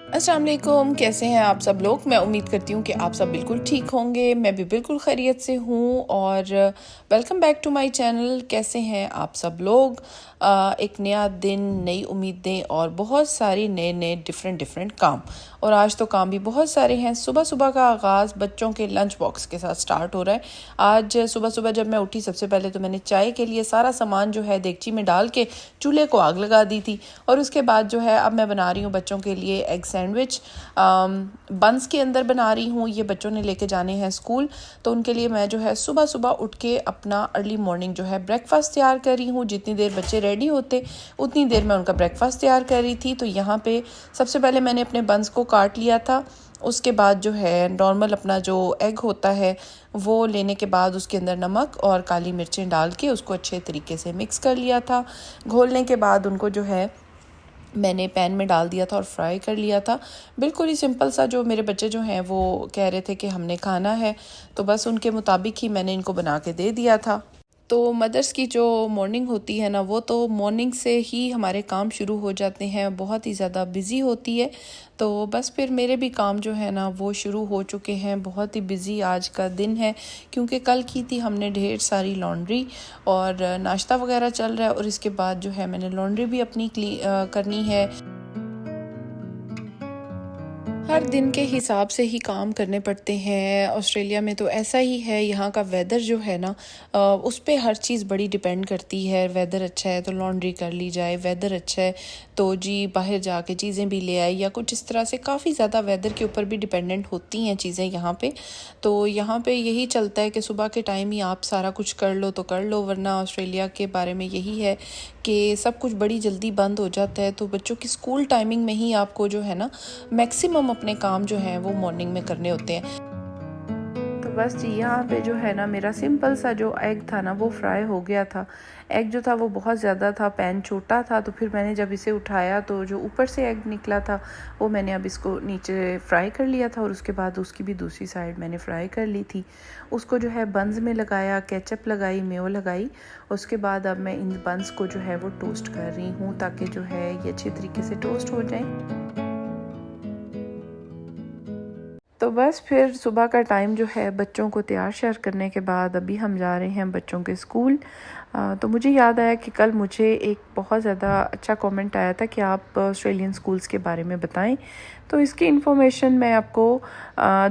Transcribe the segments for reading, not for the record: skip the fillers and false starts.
अस्सलाम वालेकुम, कैसे हैं आप सब लोग। मैं उम्मीद करती हूँ कि आप सब बिल्कुल ठीक होंगे। मैं भी बिल्कुल खैरियत से हूँ और welcome back to my channel. कैसे हैं आप सब लोग। एक नया दिन, नई उम्मीदें और बहुत सारी नए नए डिफरेंट काम। और आज तो काम भी बहुत सारे हैं। सुबह सुबह का आगाज़ बच्चों के लंच बॉक्स के साथ स्टार्ट हो रहा है। आज सुबह सुबह जब मैं उठी, सबसे पहले तो मैंने चाय के लिए सारा सामान जो है देगची में डाल के चूल्हे को आग लगा दी थी। और उसके बाद जो है अब मैं बना रही हूँ बच्चों के लिए एग सैंडविच। बंस के अंदर बना रही हूँ। ये बच्चों ने लेके जाने हैं स्कूल, तो उनके लिए मैं जो है सुबह सुबह उठ के अपना अर्ली मॉर्निंग जो है ब्रेकफास्ट तैयार कर रही हूँ। जितनी देर बच्चे रेडी होते उतनी देर मैं उनका ब्रेकफास्ट तैयार कर रही थी। तो यहाँ पे सबसे पहले मैंने अपने बंस को काट लिया था। उसके बाद जो है नॉर्मल अपना जो एग होता है वो लेने के बाद उसके अंदर नमक और काली मिर्चें डाल के उसको अच्छे तरीके से मिक्स कर लिया था। घोलने के बाद उनको जो है मैंने पैन में डाल दिया था और फ्राई कर लिया था। बिल्कुल ही सिंपल सा, जो मेरे बच्चे जो हैं वो कह रहे थे कि हमने खाना है, तो बस उनके मुताबिक ही मैंने इनको बना के दे दिया था। तो मदर्स की जो मॉर्निंग होती है ना, वो तो मॉर्निंग से ही हमारे काम शुरू हो जाते हैं, बहुत ही ज़्यादा बिज़ी होती है। तो बस फिर मेरे भी काम जो है ना वो शुरू हो चुके हैं। बहुत ही बिज़ी आज का दिन है, क्योंकि कल की थी हमने ढेर सारी लॉन्ड्री और नाश्ता वगैरह चल रहा है। और इसके बाद जो है मैंने लॉन्ड्री भी अपनी करनी है। हर दिन के हिसाब से ही काम करने पड़ते हैं। ऑस्ट्रेलिया में तो ऐसा ही है। यहाँ का वेदर जो है ना, उस पे हर चीज़ बड़ी डिपेंड करती है। वेदर अच्छा है तो लॉन्ड्री कर ली जाए, वेदर अच्छा है तो जी बाहर जाके चीज़ें भी ले आए, या कुछ इस तरह से काफ़ी ज़्यादा वेदर के ऊपर भी डिपेंडेंट होती हैं चीज़ें यहाँ पे। तो यहाँ पे यही चलता है कि सुबह के टाइम ही आप सारा कुछ कर लो तो कर लो, वरना ऑस्ट्रेलिया के बारे में यही है कि सब कुछ बड़ी जल्दी बंद हो जाता है। तो बच्चों की स्कूल टाइमिंग में ही आपको जो है ना मैक्सिमम अपने काम जो हैं वो मॉर्निंग में करने होते हैं। तो बस जी यहाँ पे जो है ना मेरा सिंपल सा जो एग था ना वो फ्राई हो गया था। एग जो था वो बहुत ज़्यादा था, पैन छोटा था, तो फिर मैंने जब इसे उठाया तो जो ऊपर से एग निकला था वो मैंने अब इसको नीचे फ्राई कर लिया था। और उसके बाद उसकी भी दूसरी साइड मैंने फ्राई कर ली थी। उसको जो है बंस में लगाया, केचप लगाई, मेयो लगाई। उसके बाद अब मैं इन बंस को जो है वो टोस्ट कर रही हूँ, ताकि जो है ये अच्छे तरीके से टोस्ट हो जाए। तो बस फिर सुबह का टाइम जो है बच्चों को तैयार श्यार करने के बाद अभी हम जा रहे हैं बच्चों के स्कूल। तो मुझे याद आया कि कल मुझे एक बहुत ज़्यादा अच्छा कमेंट आया था कि आप ऑस्ट्रेलियन स्कूल्स के बारे में बताएं। तो इसकी इन्फॉर्मेशन मैं आपको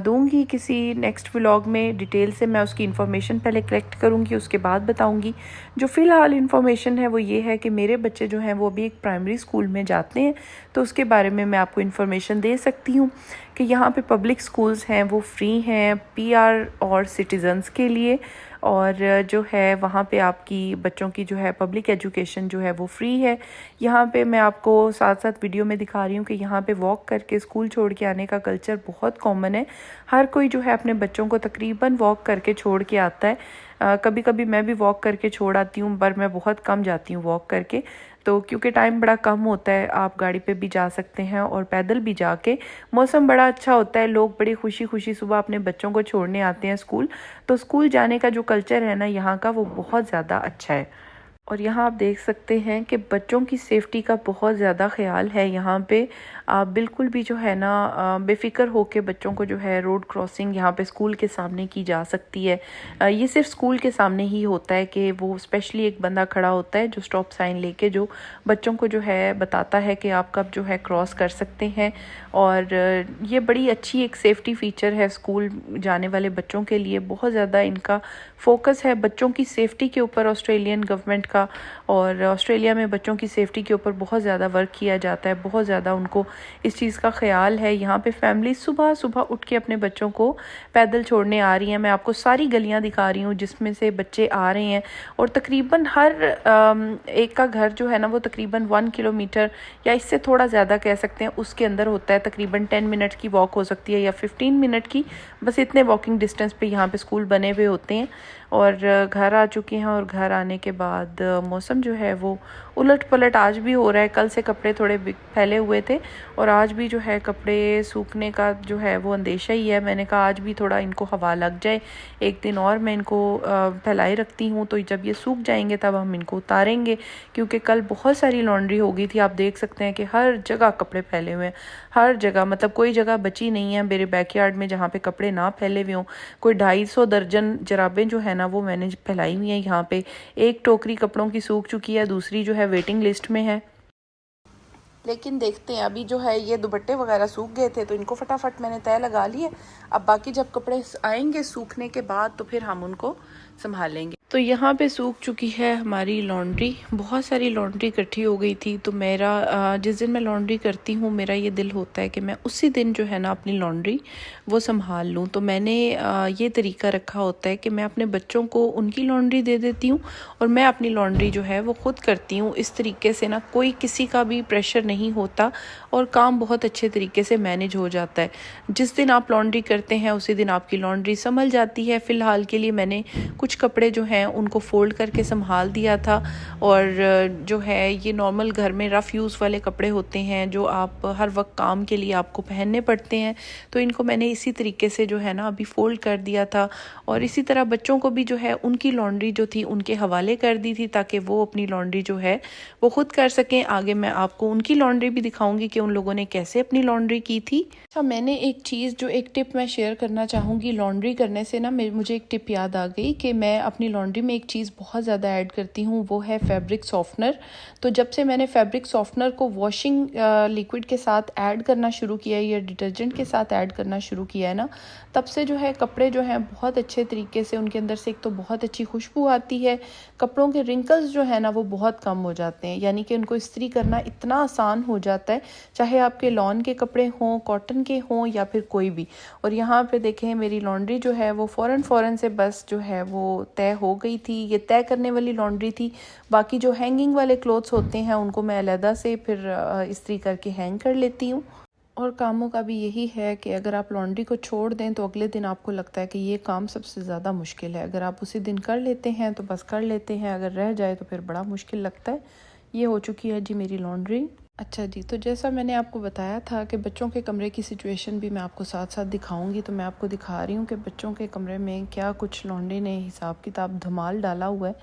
दूंगी किसी नेक्स्ट व्लॉग में। डिटेल से मैं उसकी इन्फॉर्मेशन पहले कलेक्ट करूंगी, उसके बाद बताऊंगी। जो फ़िलहाल इन्फॉर्मेशन है वो ये है कि मेरे बच्चे जो हैं वो अभी एक प्राइमरी स्कूल में जाते हैं, तो उसके बारे में मैं आपको इन्फॉर्मेशन दे सकती हूँ कि यहाँ पे पब्लिक स्कूल्स हैं वो फ्री हैं पीआर और सिटीज़न्स के लिए। और जो है वहाँ पे आपकी बच्चों की जो है पब्लिक एजुकेशन जो है वो फ्री है। यहाँ पे मैं आपको साथ साथ वीडियो में दिखा रही हूँ कि यहाँ पे वॉक करके स्कूल छोड़ के आने का कल्चर बहुत कॉमन है। हर कोई जो है अपने बच्चों को तकरीबन वॉक करके छोड़ के आता है। कभी कभी मैं भी वॉक करके छोड़ आती हूँ, पर मैं बहुत कम जाती हूँ वॉक करके। तो क्योंकि टाइम बड़ा कम होता है, आप गाड़ी पे भी जा सकते हैं और पैदल भी जाके। मौसम बड़ा अच्छा होता है, लोग बड़ी खुशी खुशी सुबह अपने बच्चों को छोड़ने आते हैं स्कूल। तो स्कूल जाने का जो कल्चर है ना यहाँ का, वो बहुत ज़्यादा अच्छा है। और यहाँ आप देख सकते हैं कि बच्चों की सेफ्टी का बहुत ज़्यादा ख्याल है यहाँ पे। आप बिल्कुल भी जो है ना बेफिक्र होके बच्चों को जो है रोड क्रॉसिंग यहाँ पे स्कूल के सामने की जा सकती है। ये सिर्फ स्कूल के सामने ही होता है कि वो स्पेशली एक बंदा खड़ा होता है जो स्टॉप साइन लेके जो बच्चों को जो है बताता है कि आप कब जो है क्रॉस कर सकते हैं। और ये बड़ी अच्छी एक सेफ्टी फ़ीचर है स्कूल जाने वाले बच्चों के लिए। बहुत ज़्यादा इनका फोकस है बच्चों की सेफ्टी के ऊपर ऑस्ट्रेलियन गवर्नमेंट का। और ऑस्ट्रेलिया में बच्चों की सेफ्टी के ऊपर बहुत ज़्यादा वर्क किया जाता है, बहुत ज़्यादा उनको इस चीज़ का ख्याल है। यहाँ पे फैमिली सुबह सुबह उठ के अपने बच्चों को पैदल छोड़ने आ रही हैं। मैं आपको सारी गलियाँ दिखा रही हूँ जिसमें से बच्चे आ रहे हैं। और तकरीबन हर एक का घर जो है ना वो तकरीबन 1 किलोमीटर या इससे थोड़ा ज़्यादा कह सकते हैं उसके अंदर होता है। तकरीबन 10 मिनट की वॉक हो सकती है या 15 मिनट की, बस इतने वॉकिंग डिस्टेंस पे यहाँ पे स्कूल बने हुए होते हैं। और घर आ चुकी हैं। और घर आने के बाद मौसम जो है वो उलट पलट आज भी हो रहा है। कल से कपड़े थोड़े फैले हुए थे और आज भी जो है कपड़े सूखने का जो है वो अंदेशा ही है। मैंने कहा आज भी थोड़ा इनको हवा लग जाए, एक दिन और मैं इनको फैलाए रखती हूँ, तो जब ये सूख जाएंगे तब हम इनको उतारेंगे। क्योंकि कल बहुत सारी लॉन्ड्री हो गई थी। आप देख सकते हैं कि हर जगह कपड़े फैले हुए हैं, हर जगह, मतलब कोई जगह बची नहीं है मेरे बैकयार्ड में जहाँ पे कपड़े ना फैले हुए हों। कोई 250 दर्जन जराबें जो है ना वो मैंने फैलाई हुई हैं यहाँ पे। एक टोकरी कपड़ों की सूख चुकी है, दूसरी जो है वेटिंग लिस्ट में है। लेकिन देखते हैं, अभी जो है ये दुपट्टे वगैरह सूख गए थे तो इनको फटाफट मैंने तय लगा लिए। अब बाकी जब कपड़े आएंगे सूखने के बाद तो फिर हम उनको संभालेंगे। तो यहाँ पे सूख चुकी है हमारी लॉन्ड्री। बहुत सारी लॉन्ड्री इकट्ठी हो गई थी, तो मेरा जिस दिन मैं लॉन्ड्री करती हूँ मेरा ये दिल होता है कि मैं उसी दिन जो है ना अपनी लॉन्ड्री वो संभाल लूँ। तो मैंने ये तरीका रखा होता है कि मैं अपने बच्चों को उनकी लॉन्ड्री दे देती हूँ और मैं अपनी लॉन्ड्री जो है वो खुद करती हूँ। इस तरीके से ना कोई किसी का भी प्रेशर नहीं होता और काम बहुत अच्छे तरीके से मैनेज हो जाता है। जिस दिन आप लॉन्ड्री करते हैं उसी दिन आपकी लॉन्ड्री संभल जाती है। फ़िलहाल के लिए मैंने कुछ कपड़े जो हैं उनको फ़ोल्ड करके संभाल दिया था। और जो है ये नॉर्मल घर में रफ़ यूज़ वाले कपड़े होते हैं जो आप हर वक्त काम के लिए आपको पहनने पड़ते हैं, तो इनको मैंने इसी तरीके से जो है ना अभी फ़ोल्ड कर दिया था। और इसी तरह बच्चों को भी जो है उनकी लॉन्ड्री जो थी उनके हवाले कर दी थी ताकि वो अपनी लॉन्ड्री जो है वो खुद कर सकें। आगे मैं आपको उनकी लॉन्ड्री भी दिखाऊंगी कि उन लोगों ने कैसे अपनी लॉन्ड्री की थी। अच्छा, मैंने एक चीज़ जो एक टिप मैं शेयर करना चाहूँगी लॉन्ड्री करने से ना, मुझे एक टिप याद आ गई कि मैं अपनी लॉन्ड्री में एक चीज़ बहुत ज़्यादा ऐड करती हूँ, वो है फैब्रिक सॉफ्टनर। तो जब से मैंने फैब्रिक सॉफ्टनर को वॉशिंग लिक्विड के साथ ऐड करना शुरू किया है या डिटर्जेंट के साथ ऐड करना शुरू किया है ना, तब से जो है कपड़े जो हैं बहुत अच्छे तरीके से उनके अंदर से एक तो बहुत अच्छी खुशबू आती है, कपड़ों के रिंकल्स जो है ना वो बहुत कम हो जाते हैं, यानी कि उनको इस्त्री करना इतना आसान हो जाता है, चाहे आपके लॉन के कपड़े हों, कॉटन के हों या फिर कोई भी। और यहाँ पे देखें मेरी लॉन्ड्री जो है वो फ़ौरन से बस जो है वो तय हो गई थी। ये तय करने वाली लॉन्ड्री थी। बाकी जो हैंगिंग वाले क्लोथ्स होते हैं उनको मैं अलहदा से फिर इस्त्री करके हैंग कर लेती हूँ। और कामों का भी यही है कि अगर आप लॉन्ड्री को छोड़ दें तो अगले दिन आपको लगता है कि ये काम सबसे ज़्यादा मुश्किल है। अगर आप उसी दिन कर लेते हैं तो बस कर लेते हैं, अगर रह जाए तो फिर बड़ा मुश्किल लगता है। ये हो चुकी है जी मेरी लॉन्ड्री। अच्छा जी, तो जैसा मैंने आपको बताया था कि बच्चों के कमरे की सिचुएशन भी मैं आपको साथ साथ दिखाऊंगी, तो मैं आपको दिखा रही हूँ कि बच्चों के कमरे में क्या कुछ लॉन्ड्री ने हिसाब किताब धमाल डाला हुआ है।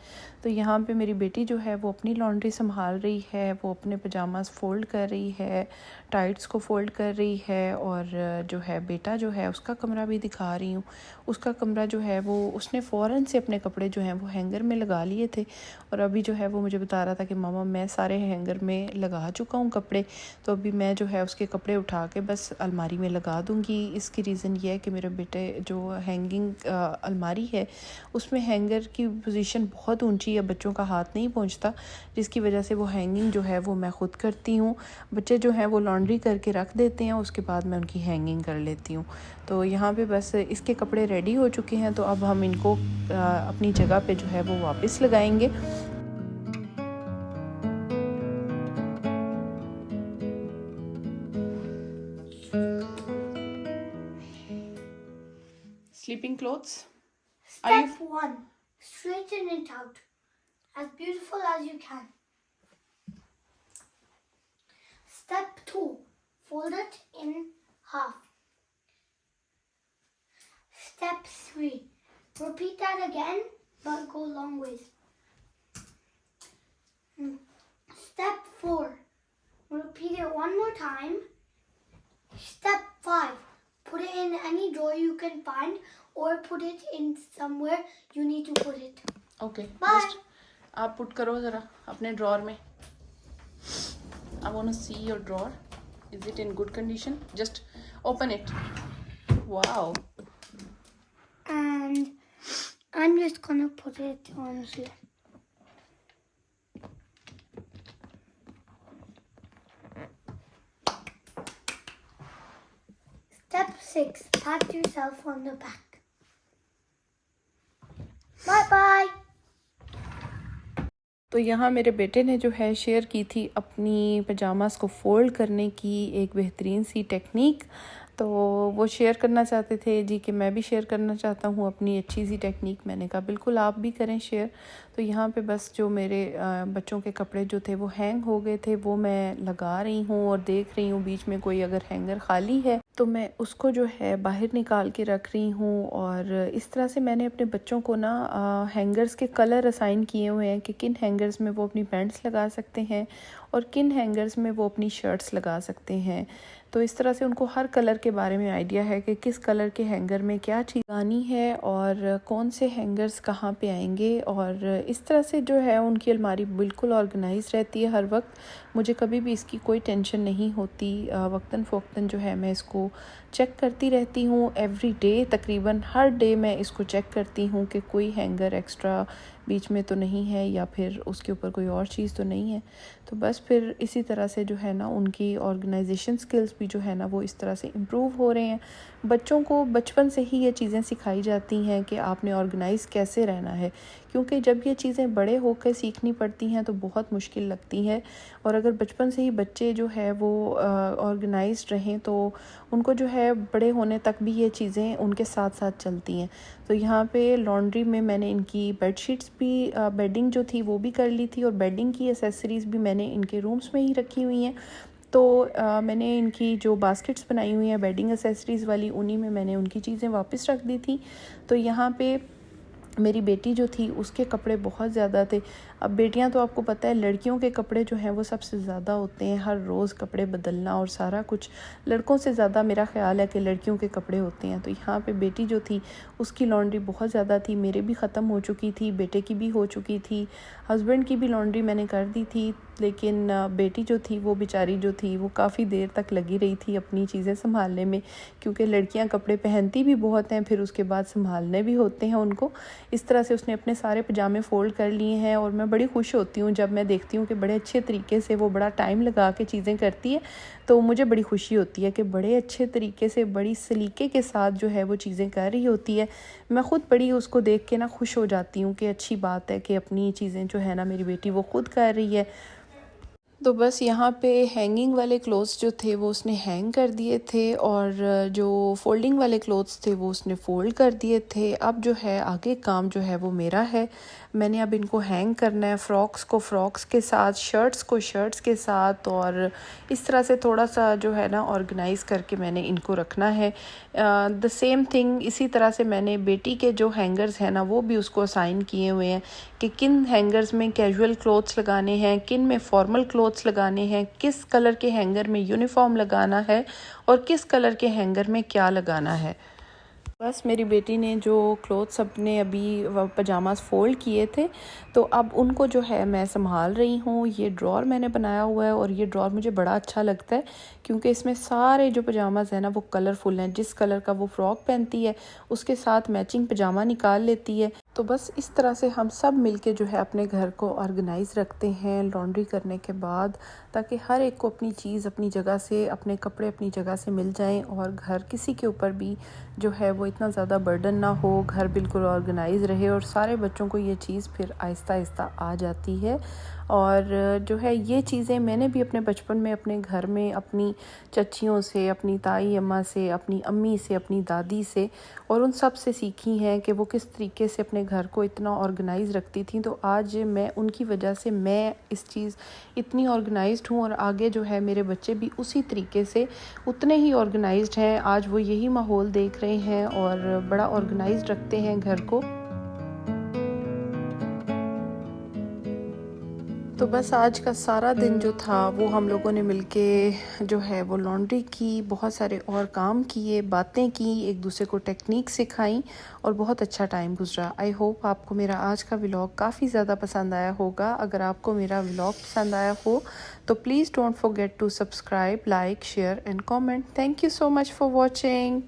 तो यहाँ पे मेरी बेटी जो है वो अपनी लॉन्ड्री संभाल रही है, वो अपने पजामाज फ़ोल्ड कर रही है, टाइट्स को फ़ोल्ड कर रही है। और जो है बेटा जो है उसका कमरा भी दिखा रही हूँ। उसका कमरा जो है वो उसने फ़ौरन से अपने कपड़े जो हैं वो हैंगर में लगा लिए थे और अभी जो है वो मुझे बता रहा था कि मामा मैं सारे हैंगर में लगा चुका हूँ कपड़े, तो अभी मैं जो है उसके कपड़े उठा के बस अलमारी में लगा दूँगी। इसकी रीज़न ये है कि मेरे बेटे जो हैंगिंग अलमारी है उसमें हैंगर की पोजीशन बहुत ऊंची है, बच्चों का हाथ नहीं पहुंचता, जिसकी वजह से वो हैंगिंग जो है वो मैं ख़ुद करती हूँ। बच्चे जो हैं वो लॉन्ड्री करके रख देते हैं, उसके बाद मैं उनकी हैंगिंग कर लेती हूँ। तो यहाँ पे बस इसके कपड़े रेडी हो चुके हैं, तो अब हम इनको अपनी जगह पे जो है वो वापस लगाएंगे। Sleeping clothes. Step 1. Straighten it out. As beautiful as you can. Step 2. Fold it in half. Step 3. Repeat that again, but go long ways. Step 4. Repeat it one more time. Step 5. Put it in any drawer you can find or put it in somewhere you need to put it. Okay. Bye. आप put करो ज़रा अपने drawer में। I want to see your drawer. Is it in good condition? Just open it. Wow. And I'm just gonna put it on here. Step 6. Pat yourself on the back. Bye bye. तो यहाँ मेरे बेटे ने जो है share की थी अपनी पजामास को फ़ोल्ड करने की एक बेहतरीन सी टेक्निक। तो वो शेयर करना चाहते थे जी कि मैं भी शेयर करना चाहता हूँ अपनी अच्छी सी टेक्निक। मैंने कहा बिल्कुल आप भी करें शेयर। तो यहाँ पे बस जो मेरे बच्चों के कपड़े जो थे वो हैंग हो गए थे, वो मैं लगा रही हूँ और देख रही हूँ बीच में कोई अगर हैंगर खाली है तो मैं उसको जो है बाहर निकाल के रख रही हूँ। और इस तरह से मैंने अपने बच्चों को ना हैंगर्स के कलर असाइन किए हुए हैं कि किन हैंगर्स में वो अपनी पैंट्स लगा सकते हैं और किन हैंगर्स में वो अपनी शर्ट्स लगा सकते हैं। तो इस तरह से उनको हर कलर के बारे में आइडिया है कि किस कलर के हैंगर में क्या चीज़ लगानी है और कौन से हैंगर्स कहाँ पे आएंगे। और इस तरह से जो है उनकी अलमारी बिल्कुल ऑर्गेनाइज रहती है हर वक्त। मुझे कभी भी इसकी कोई टेंशन नहीं होती। वक्तन फ़वक्तन जो है मैं इसको चेक करती रहती हूँ। एवरी डे तकरीबन हर डे मैं इसको चेक करती हूँ कि कोई हैंगर एक्स्ट्रा बीच में तो नहीं है या फिर उसके ऊपर कोई और चीज़ तो नहीं है। तो बस फिर इसी तरह से जो है ना उनकी ऑर्गेनाइजेशन स्किल्स भी जो है ना वो इस तरह से इम्प्रूव हो रहे हैं। बच्चों को बचपन से ही ये चीज़ें सिखाई जाती हैं कि आपने ऑर्गेनाइज़ कैसे रहना है, क्योंकि जब ये चीज़ें बड़े होकर सीखनी पड़ती हैं तो बहुत मुश्किल लगती है। और अगर बचपन से ही बच्चे जो है वो ऑर्गेनाइज्ड रहें तो उनको जो है बड़े होने तक भी ये चीज़ें उनके साथ साथ चलती हैं। तो यहाँ पे लॉन्ड्री में मैंने इनकी बेडशीट्स भी बेडिंग जो थी वो भी कर ली थी और बेडिंग की एसेसरीज़ भी मैंने इनके रूम्स में ही रखी हुई हैं। तो मैंने इनकी जो बास्केट्स बनाई हुई हैं बेडिंग एसेसरीज़ वाली, उन्हीं में मैंने उनकी चीज़ें वापस रख दी थी। तो यहाँ पे मेरी बेटी जो थी उसके कपड़े बहुत ज़्यादा थे। अब बेटियां तो आपको पता है लड़कियों के कपड़े जो हैं वो सबसे ज़्यादा होते हैं, हर रोज़ कपड़े बदलना और सारा कुछ। लड़कों से ज़्यादा मेरा ख्याल है कि लड़कियों के कपड़े होते हैं। तो यहाँ पे बेटी जो थी उसकी लॉन्ड्री बहुत ज़्यादा थी। मेरे भी ख़त्म हो चुकी थी, बेटे की भी हो चुकी थी, हस्बैंड की भी लॉन्ड्री मैंने कर दी थी। लेकिन बेटी जो थी वो बेचारी जो थी वो काफ़ी देर तक लगी रही थी अपनी चीज़ें संभालने में, क्योंकि लड़कियां कपड़े पहनती भी बहुत हैं फिर उसके बाद संभालने भी होते हैं उनको। इस तरह से उसने अपने सारे पजामे फ़ोल्ड कर लिए हैं और मैं बड़ी खुश होती हूँ जब मैं देखती हूँ कि बड़े अच्छे तरीके से वो बड़ा टाइम लगा के चीज़ें करती है। तो मुझे बड़ी खुशी होती है कि बड़े अच्छे तरीके से बड़ी सलीके के साथ जो है वो चीज़ें कर रही होती है। मैं ख़ुद बड़ी उसको देख के ना खुश हो जाती हूँ कि अच्छी बात है कि अपनी चीज़ें जो है ना मेरी बेटी वो खुद कर रही है। तो बस यहाँ पे हैंगिंग वाले क्लोथ्स जो थे वो उसने हैंग कर दिए थे और जो फोल्डिंग वाले क्लोथ्स थे वो उसने फ़ोल्ड कर दिए थे। अब जो है आगे काम जो है वो मेरा है। मैंने अब इनको हैंग करना है, फ़्रॉक्स को फ़्रॉक्स के साथ, शर्ट्स को शर्ट्स के साथ, और इस तरह से थोड़ा सा जो है ना ऑर्गेनाइज़ करके मैंने इनको रखना है। द सेम थिंग इसी तरह से मैंने बेटी के जो हैंगर्स हैं ना वो भी उसको असाइन किए हुए हैं कि किन हैंगर्स में कैजुअल क्लोथ्स लगाने हैं, किन में फॉर्मल क्लोथ्स लगाने हैं, किस कलर के हैंगर में यूनिफॉर्म लगाना है और किस कलर के हैंगर में क्या लगाना है। बस मेरी बेटी ने जो क्लोथ्स अपने अभी पजामास फ़ोल्ड किए थे तो अब उनको जो है मैं संभाल रही हूँ। ये ड्रॉर मैंने बनाया हुआ है और ये ड्रॉर मुझे बड़ा अच्छा लगता है क्योंकि इसमें सारे जो पजामास हैं ना वो कलरफुल हैं। जिस कलर का वो फ़्रॉक पहनती है उसके साथ मैचिंग पजामा निकाल लेती है। तो बस इस तरह से हम सब मिलके जो है अपने घर को ऑर्गेनाइज़ रखते हैं लॉन्ड्री करने के बाद, ताकि हर एक को अपनी चीज़ अपनी जगह से, अपने कपड़े अपनी जगह से मिल जाएं और घर किसी के ऊपर भी जो है वो इतना ज़्यादा बर्डन ना हो, घर बिल्कुल ऑर्गेनाइज़ रहे और सारे बच्चों को ये चीज़ फिर आहिस्ता आहिस्ता आ जाती है। और जो है ये चीज़ें मैंने भी अपने बचपन में अपने घर में अपनी चच्चियों से, अपनी ताई अम्मा से, अपनी अम्मी से, अपनी दादी से और उन सब से सीखी हैं कि वो किस तरीके से अपने घर को इतना ऑर्गेनाइज़ रखती थी। तो आज मैं उनकी वजह से मैं इस चीज़ इतनी ऑर्गेनाइज्ड हूँ और आगे जो है मेरे बच्चे भी उसी तरीके से उतने ही ऑर्गेनाइज्ड हैं। आज वो यही माहौल देख रहे हैं और बड़ा ऑर्गेनाइज्ड रखते हैं घर को। तो बस आज का सारा दिन जो था वो हम लोगों ने मिलके जो है वो लॉन्ड्री की, बहुत सारे और काम किए, बातें की, एक दूसरे को टेक्निक सिखाई और बहुत अच्छा टाइम गुजरा। आई होप आपको मेरा आज का व्लॉग काफ़ी ज़्यादा पसंद आया होगा। अगर आपको मेरा व्लॉग पसंद आया हो तो please don't forget to subscribe, like, share and comment. Thank you so much for watching.